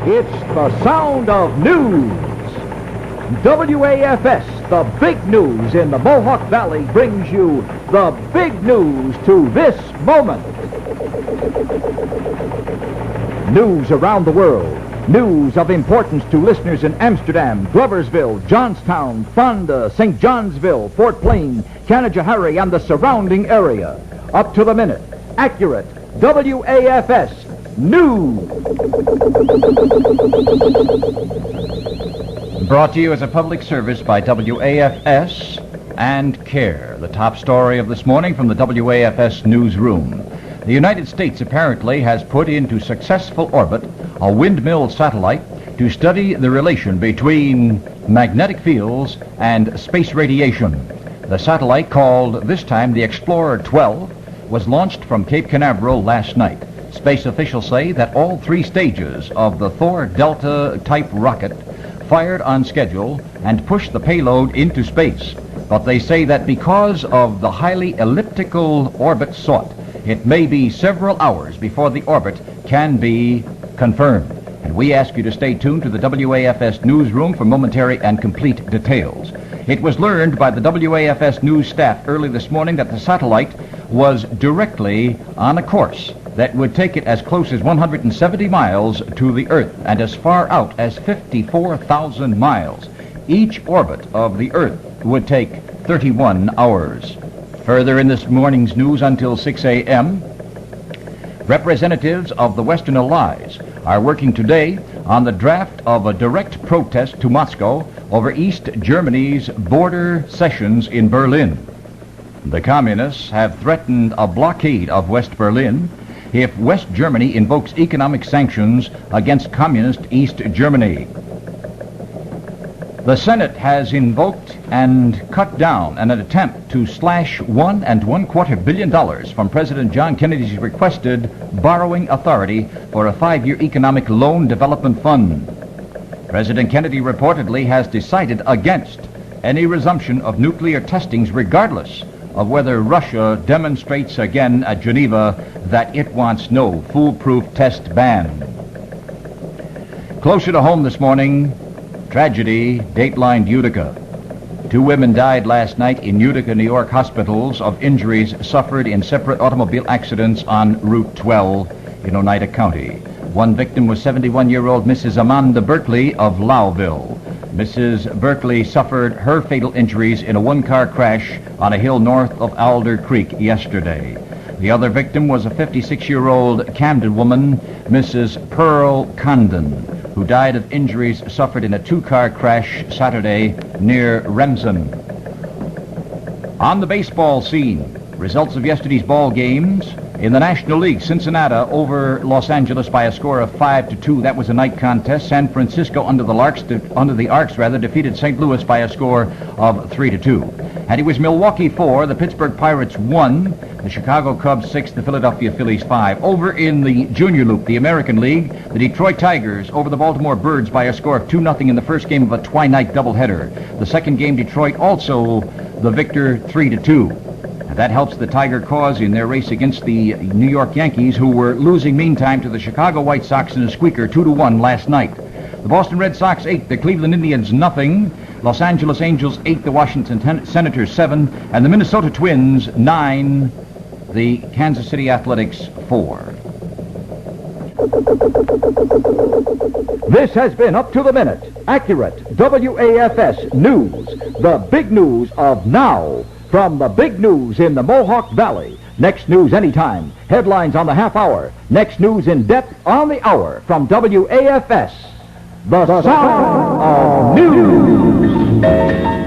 It's the sound of news. WAFS, the big news in the Mohawk Valley, brings you the big news to this moment. News around the world. News of importance to listeners in Amsterdam, Gloversville, Johnstown, Fonda, St. Johnsville, Fort Plain, Canajoharie, and the surrounding area. Up to the minute. Accurate. WAFS News. Brought to you as a public service by WAFS and CARE. The top story of this morning from the WAFS newsroom. The United States apparently has put into successful orbit a windmill satellite to study the relation between magnetic fields and space radiation. The satellite, called this time the Explorer 12, was launched from Cape Canaveral last night. Space officials say that all three stages of the Thor Delta-type rocket fired on schedule and pushed the payload into space. But they say that because of the highly elliptical orbit sought, it may be several hours before the orbit can be confirmed. And we ask you to stay tuned to the WAFS newsroom for momentary and complete details. It was learned by the WAFS news staff early this morning that the satellite was directly on a course that would take it as close as 170 miles to the Earth and as far out as 54,000 miles. Each orbit of the Earth would take 31 hours. Further in this morning's news until 6 a.m., representatives of the Western Allies are working today on the draft of a direct protest to Moscow over East Germany's border cessions in Berlin. The communists have threatened a blockade of West Berlin if West Germany invokes economic sanctions against communist East Germany. The Senate has invoked and cut down an attempt to slash $1.25 billion from President John Kennedy's requested borrowing authority for a 5-year economic loan development fund. President Kennedy reportedly has decided against any resumption of nuclear testings, regardless of whether Russia demonstrates again at Geneva that it wants no foolproof test ban. Closer to home this morning, tragedy, Dateline Utica. 2 women died last night in Utica, New York hospitals of injuries suffered in separate automobile accidents on Route 12 in Oneida County. One victim was 71-year-old Mrs. Amanda Berkeley of Lowville. Mrs. Berkeley suffered her fatal injuries in a one-car crash on a hill north of Alder Creek yesterday. The other victim was a 56-year-old Camden woman, Mrs. Pearl Condon, who died of injuries suffered in a 2-car crash Saturday near Remsen. On the baseball scene, results of yesterday's ball games. In the National League, Cincinnati over Los Angeles by a score of 5-2. That was a night contest. San Francisco under the Arcs defeated St. Louis by a score of 3-2. And it was Milwaukee 4, the Pittsburgh Pirates 1, the Chicago Cubs 6, the Philadelphia Phillies 5. Over in the Junior Loop, the American League, the Detroit Tigers over the Baltimore Birds by a score of 2-0 in the first game of a twilight doubleheader. The second game, Detroit also the victor 3-2. That helps the Tiger cause in their race against the New York Yankees, who were losing meantime to the Chicago White Sox in a squeaker 2-1 last night. The Boston Red Sox 8, the Cleveland Indians 0, Los Angeles Angels 8, the Washington Senators 7, and the Minnesota Twins 9, the Kansas City Athletics 4. This has been Up to the Minute, accurate WAFS news, the big news of now. From the big news in the Mohawk Valley. Next news anytime. Headlines on the half hour. Next news in depth on the hour. From WAFS, the sound of news.